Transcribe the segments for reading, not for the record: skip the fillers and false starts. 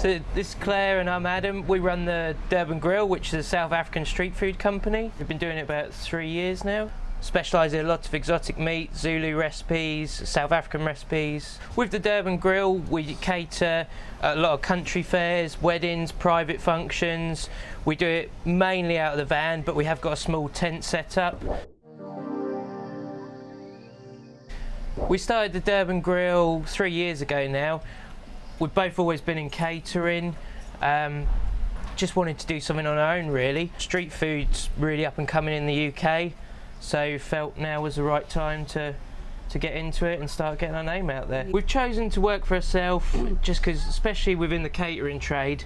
So this is Claire and I'm Adam. We run the Durban Grill, which is a South African street food company. We've been doing it about 3 years now. Specialise in a lot of exotic meat, Zulu recipes, South African recipes. With the Durban Grill, we cater a lot of country fairs, weddings, private functions. We do it mainly out of the van, but we have got a small tent set up. We started the Durban Grill 3 years ago now. We've both always been in catering. Just wanted to do something on our own really. Street food's really up and coming in the UK, so felt now was the right time to get into it and start getting our name out there. We've chosen to work for ourselves just because, especially within the catering trade,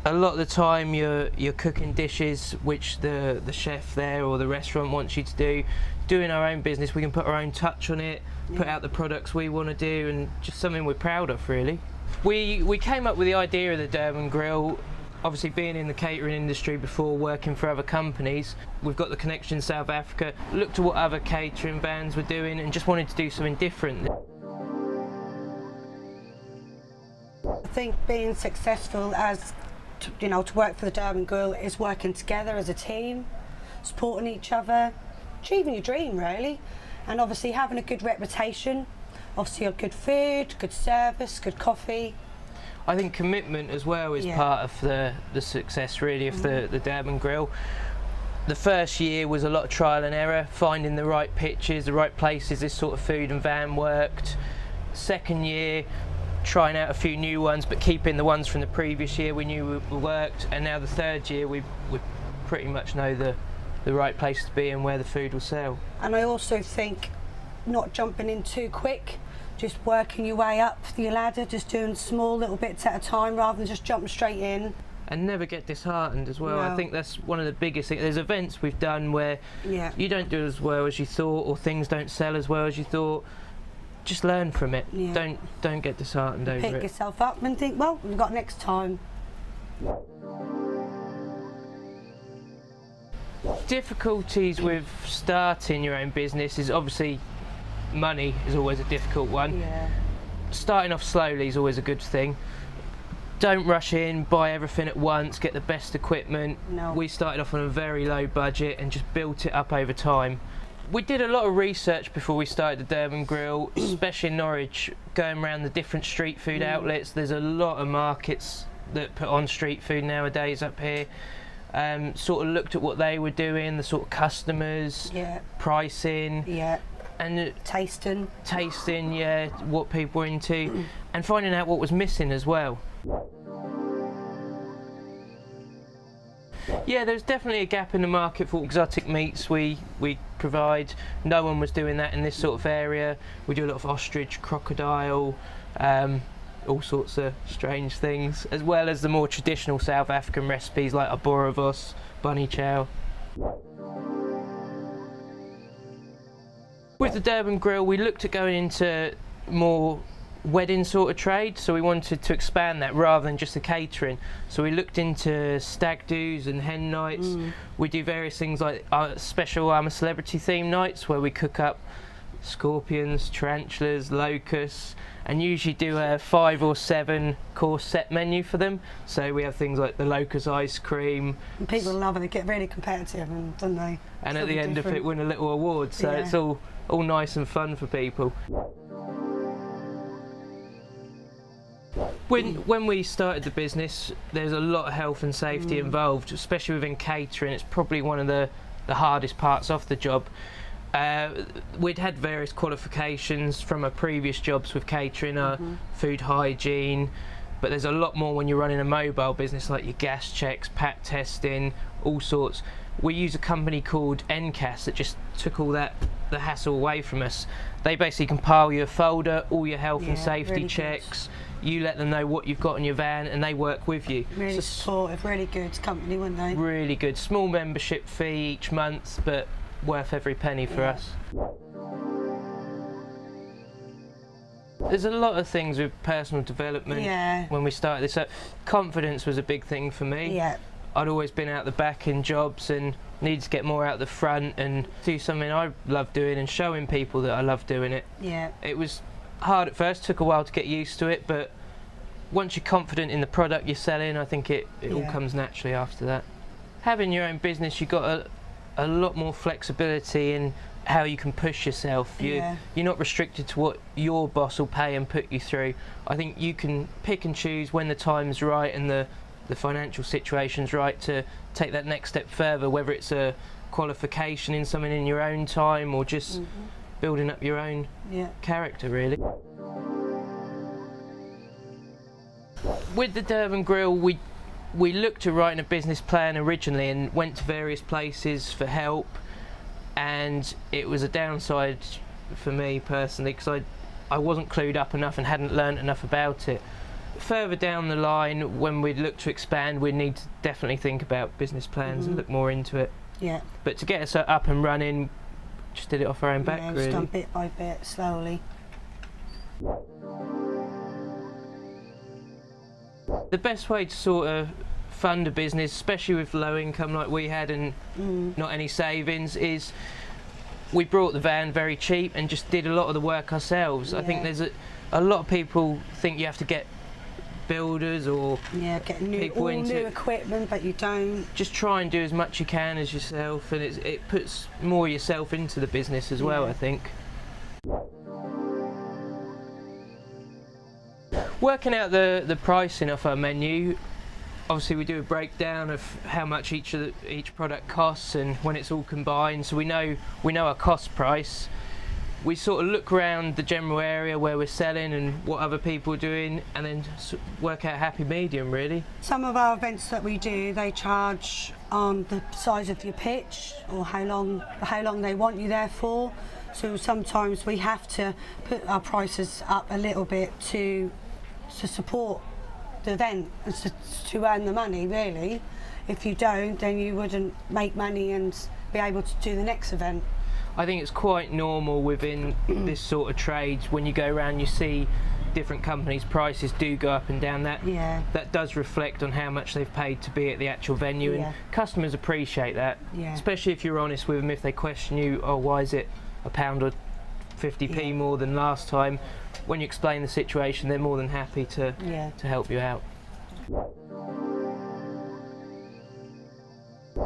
a lot of the time you're cooking dishes which the chef there or the restaurant wants you to do. Doing our own business, we can put our own touch on it, put out the products we want to do, and just something we're proud of really. We came up with the idea of the Durban Grill, obviously being in the catering industry before, working for other companies. We've got the connection in South Africa, looked at what other catering vans were doing and just wanted to do something different. I think being successful as, to work for the Durban Grill is working together as a team, supporting each other, achieving your dream really, and obviously having a good reputation. Obviously good food, good service, good coffee. I think commitment as well is part of the success really of the Durban Grill. The first year was a lot of trial and error, finding the right pitches, the right places this sort of food and van worked. Second year, trying out a few new ones but keeping the ones from the previous year we knew worked, and now the third year we pretty much know the right place to be and where the food will sell. And I also think not jumping in too quick, just working your way up the ladder, just doing small little bits at a time rather than just jumping straight in. And never get disheartened as well. No. I think that's one of the biggest things. There's events we've done where you don't do as well as you thought, or things don't sell as well as you thought. Just learn from it. Don't get disheartened over it. Pick yourself up and think, well, we've got next time. Difficulties with starting your own business is obviously money is always a difficult one. Yeah. Starting off slowly is always a good thing. Don't rush in, buy everything at once, get the best equipment. No. We started off on a very low budget and just built it up over time. We did a lot of research before we started the Durban Grill, especially in Norwich, going around the different street food outlets. There's a lot of markets that put on street food nowadays up here. Sort of looked at what they were doing, the sort of customers, pricing, and tasting, what people were into, and finding out what was missing as well. Yeah, there's definitely a gap in the market for exotic meats we provide. No one was doing that in this sort of area. We do a lot of ostrich, crocodile, all sorts of strange things, as well as the more traditional South African recipes like a boerewors, bunny chow. With the Durban Grill, we looked at going into more wedding sort of trade, so we wanted to expand that rather than just the catering. So we looked into stag do's and hen nights. We do various things like special I'm a Celebrity theme nights where we cook up scorpions, tarantulas, locusts, and usually do a 5 or 7 course set menu for them. So we have things like the locust ice cream. And people love it, they get really competitive, don't they? And at the end of it win a little award, so it's all nice and fun for people. When we started the business, there's a lot of health and safety involved, especially within catering. It's probably one of the hardest parts of the job. We'd had various qualifications from our previous jobs with catering, food hygiene, but there's a lot more when you're running a mobile business, like your gas checks, pat testing, all sorts. We use a company called NCAS that just took all the hassle away from us. They basically compile your folder, all your health and safety really checks. You let them know what you've got in your van and they work with you. Really supportive, really good company, weren't they? Really good. Small membership fee each month, but worth every penny for us. There's a lot of things with personal development when we started this. So confidence was a big thing for me. I'd always been out the back in jobs and needed to get more out the front and do something I love doing and showing people that I love doing it. It was hard at first, took a while to get used to it, but once you're confident in the product you're selling, I think it all Yeah. comes naturally after that. Having your own business, you've got a lot more flexibility in how you can push yourself. You're not restricted to what your boss will pay and put you through. I think you can pick and choose when the time's right and the financial situation's right to take that next step further, whether it's a qualification in something in your own time or just building up your own character, really. With the Durban Grill, we looked at writing a business plan originally and went to various places for help, and it was a downside for me personally because I wasn't clued up enough and hadn't learned enough about it. Further down the line, when we'd look to expand, we'd need to definitely think about business plans and look more into it. Yeah. But to get us up and running, just did it off our own back, It's really. done bit by bit, slowly. The best way to sort of fund a business, especially with low income like we had and not any savings, is we brought the van very cheap and just did a lot of the work ourselves. I think there's a lot of people think you have to get builders or get new people into new equipment, but you don't. Just try and do as much you can as yourself, and it puts more yourself into the business as well, I think. Working out the pricing off our menu, obviously we do a breakdown of how much each product costs and when it's all combined, so we know our cost price. We sort of look around the general area where we're selling and what other people are doing, and then work out a happy medium, really. Some of our events that we do, they charge on the size of your pitch or how long they want you there for. So sometimes we have to put our prices up a little bit to support the event and to earn the money, really. If you don't, then you wouldn't make money and be able to do the next event. I think it's quite normal within this sort of trade. When you go around, you see different companies' prices do go up and down. That does reflect on how much they've paid to be at the actual venue, and customers appreciate that, especially if you're honest with them. If they question you, oh, why is it £1 or 50p more than last time? When you explain the situation, they're more than happy to help you out.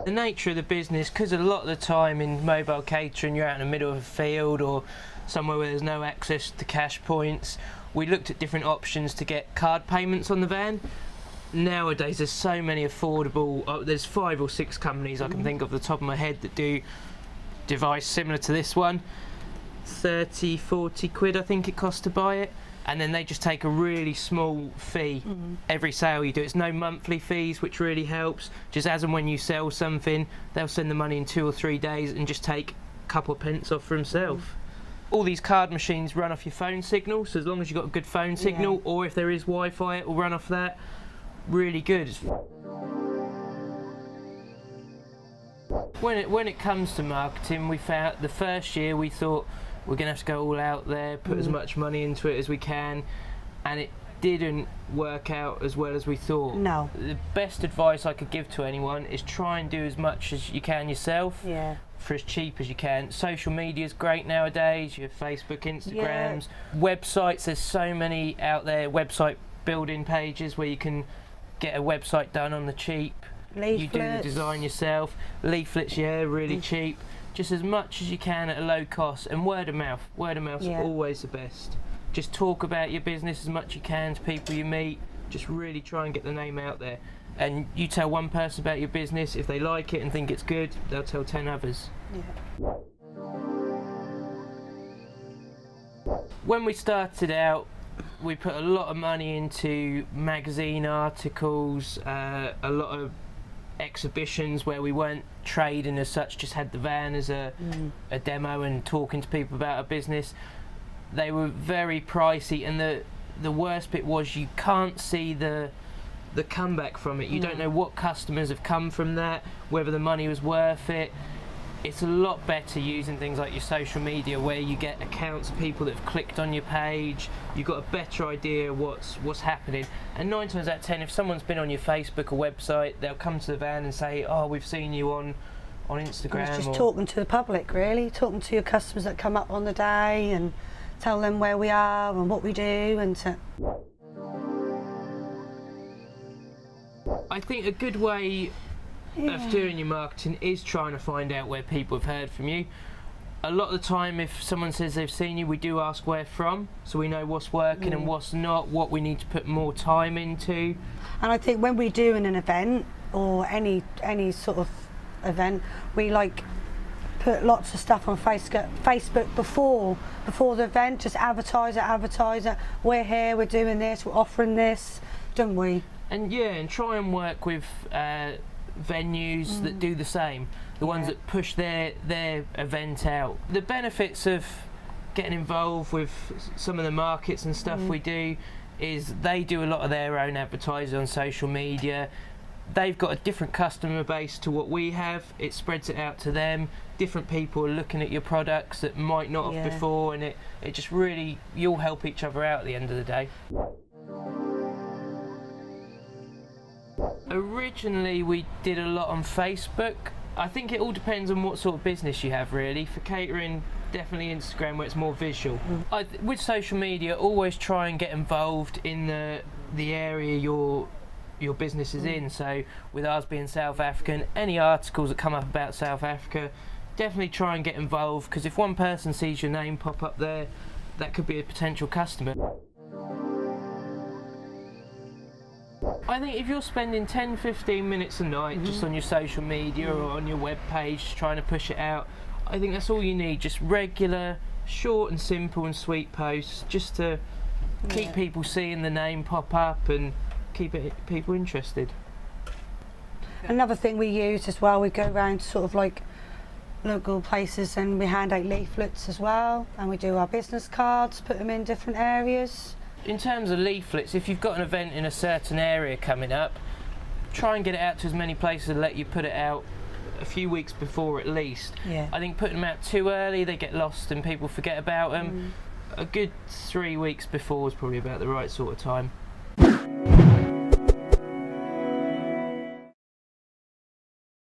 The nature of the business, because a lot of the time in mobile catering you're out in the middle of a field or somewhere where there's no access to cash points, we looked at different options to get card payments on the van. Nowadays there's so many affordable, there's 5 or 6 companies I can think of off the top of my head that do device similar to this one. 30, 40 quid I think it costs to buy it, and then they just take a really small fee every sale you do. It's no monthly fees, which really helps. Just as and when you sell something, they'll send the money in 2 or 3 days and just take a couple of pence off for himself. All these card machines run off your phone signal, so as long as you've got a good phone signal, or if there is Wi-Fi, it will run off that. Really good. When it comes to marketing, we found the first year we thought we're going to have to go all out there, put as much money into it as we can, and it didn't work out as well as we thought. No. The best advice I could give to anyone is try and do as much as you can yourself for as cheap as you can. Social media is great nowadays, your Facebook, Instagrams, websites, there's so many out there, website building pages where you can get a website done on the cheap. Leaflets. You do the design yourself. Leaflets, really cheap. Just as much as you can at a low cost, and word of mouth. Word of mouth's always the best. Just talk about your business as much as you can to people you meet. Just really try and get the name out there. And you tell one person about your business, if they like it and think it's good, they'll tell 10 others. When we started out, we put a lot of money into magazine articles, a lot of exhibitions where we weren't trading as such, just had the van as a demo and talking to people about our business. They were very pricey, and the worst bit was you can't see the comeback from it. You don't know what customers have come from that, whether the money was worth it. It's a lot better using things like your social media, where you get accounts of people that have clicked on your page. You've got a better idea what's happening. And 9 times out of 10, if someone's been on your Facebook or website, they'll come to the van and say, "Oh, we've seen you on Instagram." It's just talking to the public, really, talking to your customers that come up on the day and tell them where we are and what we do, and I think a good way of doing your marketing is trying to find out where people have heard from you. A lot of the time, if someone says they've seen you, we do ask where from, so we know what's working and what's not, what we need to put more time into. And I think when we're doing an event or any sort of event, we like put lots of stuff on Facebook before the event. Just advertise it. We're here, we're doing this, we're offering this, don't we? And yeah, and try and work with venues that do the same, the ones that push their event out. The benefits of getting involved with some of the markets and stuff we do is they do a lot of their own advertising on social media. They've got a different customer base to what we have. It spreads it out to them. Different people are looking at your products that might not have before, and it just really, you'll help each other out at the end of the day. Originally we did a lot on Facebook. I think it all depends on what sort of business you have, really. For catering, definitely Instagram, where it's more visual. With social media, always try and get involved in the area your business is in. So with ours being South African, any articles that come up about South Africa, definitely try and get involved, because if one person sees your name pop up there, that could be a potential customer. I think if you're spending 10-15 minutes a night just on your social media or on your web page trying to push it out, I think that's all you need. Just regular, short and simple and sweet posts, just to keep people seeing the name pop up and keep people interested. Another thing we use as well, we go around sort of like local places and we hand out leaflets as well, and we do our business cards, put them in different areas. In terms of leaflets, if you've got an event in a certain area coming up, try and get it out to as many places and let you put it out a few weeks before at least. I think putting them out too early, they get lost and people forget about them. A good 3 weeks before is probably about the right sort of time.